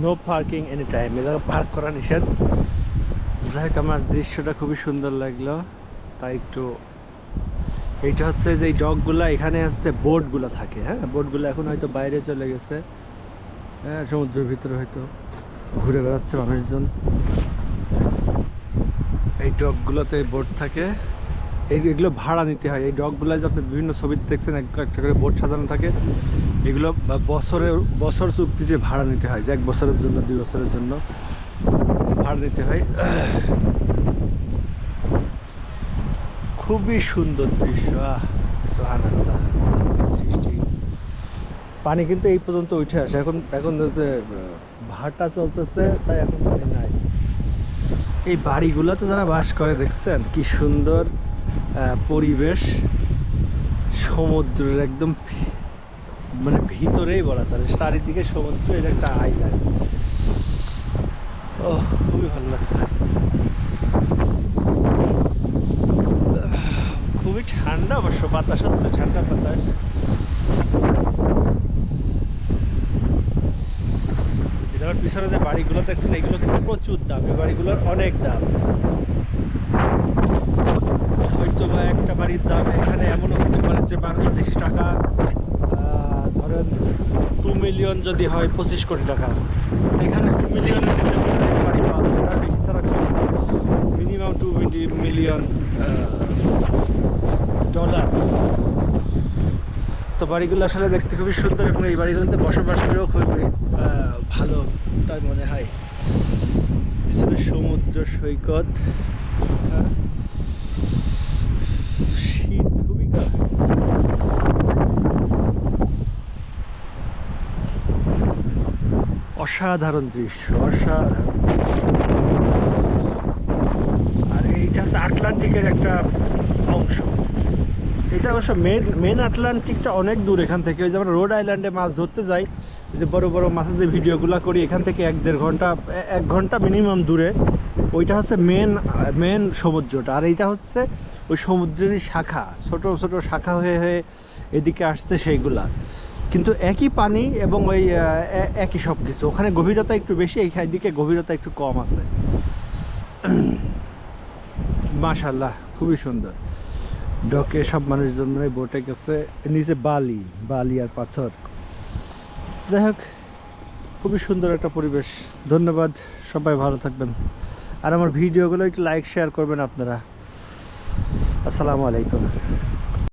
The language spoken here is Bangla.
নো পার্কিং এনি টাইম, এ জায়গায় পার্ক করা নিষেধ। যাই হোক, আমার দৃশ্যটা খুবই সুন্দর লাগলো, তাই একটু। এইটা হচ্ছে যে এই ডগগুলা এখানে হচ্ছে বোটগুলো থাকে, হ্যাঁ বোটগুলো এখন হয়তো বাইরে চলে গেছে, হ্যাঁ সমুদ্রের ভিতরে হয়তো ঘুরে বেড়াচ্ছে মানুষজন। এই ডগগুলোতে বোট থাকে, এগুলো ভাড়া নিতে হয়। এই ডগগুলো যে আপনি বিভিন্ন ছবিতে দেখছেন একটা একটা করে বোট সাজানো থাকে, এগুলো বছর চুক্তিতে ভাড়া নিতে হয়, যে 1 বছরের জন্য 2 বছরের জন্য ভাড়া নিতে হয়। খুবই সুন্দর দৃশ্য। সুবহানাল্লাহ, সৃষ্টি। পানি কিন্তু এই পর্যন্ত উঠে আসে, এখন এখন যে ভাটা চলতেছে তাই এখন পানি নাই। এই বাড়িগুলোতে যারা বাস করে দেখছেন কি সুন্দর পরিবেশ, সমুদ্রের একদম মানে ভিতরেই বলা চলে, চারিদিকে সমুদ্র, এটা একটা আইল্যান্ড। ও, খুবই ভালো লাগছে। খুবই ঠান্ডা অবশ্য, বাতাস হচ্ছে, ঠান্ডা বাতাস। এছাড়া পিছনে যে বাড়িগুলো দেখছেন এগুলো কিন্তু প্রচুর দাম, এই বাড়িগুলোর অনেক দাম। হয়তো বা একটা বাড়ির দাম এখানে এমনও হতে পারে যে বাংলাদেশি টাকা ধরেন 2 মিলিয়ন যদি হয়, 25 কোটি টাকা। এখানে 2 মিলিয়নের নিচে বাড়ি পাওয়া যাবে না, বেশি ছাড়া মিনিমাম 2 মিলিয়ন ডলার। তো বাড়িগুলো আসলে দেখতে খুবই সুন্দর, এবং এই বাড়িগুলোতে বসবাস করেও খুবই ভালো তাই মনে হয়। পিছনে সমুদ্র সৈকত, শীত খুবই কম। অসাধারণ দৃশ্য, অসাধারণ। আর এইটা হচ্ছে আটলান্টিকের একটা অংশ। এটা অবশ্য মেন আটলান্টিকটা অনেক দূর এখান থেকে। ওই যে আমরা রোড আইল্যান্ডে মাছ ধরতে যাই, যে বড় বড় মাছের যে ভিডিওগুলো করি, এখান থেকে 1-1.5 ঘন্টা, 1 ঘন্টা মিনিমাম দূরে। ওইটা হচ্ছে মেন সমুদ্রটা, আর এইটা হচ্ছে ওই সমুদ্রেরই শাখা, ছোট ছোট শাখা হয়ে হয়ে এদিকে আসছে সেইগুলা। কিন্তু একই পানি এবং ওই একই সব কিছু। ওখানে গভীরতা একটু বেশি, এইদিকে গভীরতা একটু কম আছে। মাশাআল্লাহ, খুবই সুন্দর। ডকে সব মানুষজন মানে বোটে গেছে, নিচে বালি আর পাথর। যাই হোক, খুবই সুন্দর একটা পরিবেশ। ধন্যবাদ, সবাই ভালো থাকবেন। আর আমার ভিডিওগুলো একটু লাইক শেয়ার করবেন আপনারা। আসসালামু আলাইকুম।